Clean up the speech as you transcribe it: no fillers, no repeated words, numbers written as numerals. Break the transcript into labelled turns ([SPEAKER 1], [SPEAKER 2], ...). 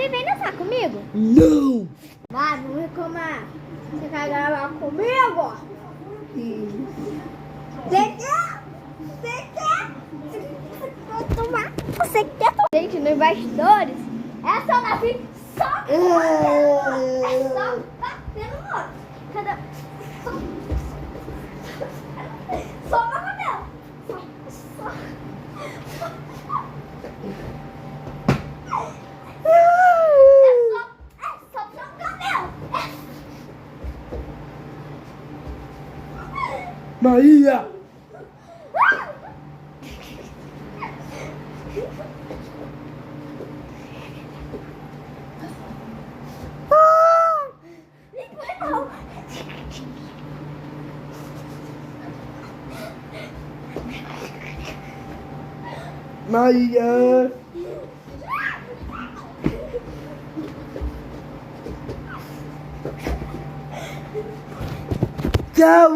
[SPEAKER 1] Papi, vem dançar comigo?
[SPEAKER 2] Não!
[SPEAKER 1] Vai, vamos reclamar. Você quer gravar comigo? Você quer? Você quer? Você tomar? Você quer tomar? Gente, nos bastidores, essa nave só é só batendo no outro. Cada... Só uma cabelo. Só.
[SPEAKER 2] Maria! Maria! Tchau,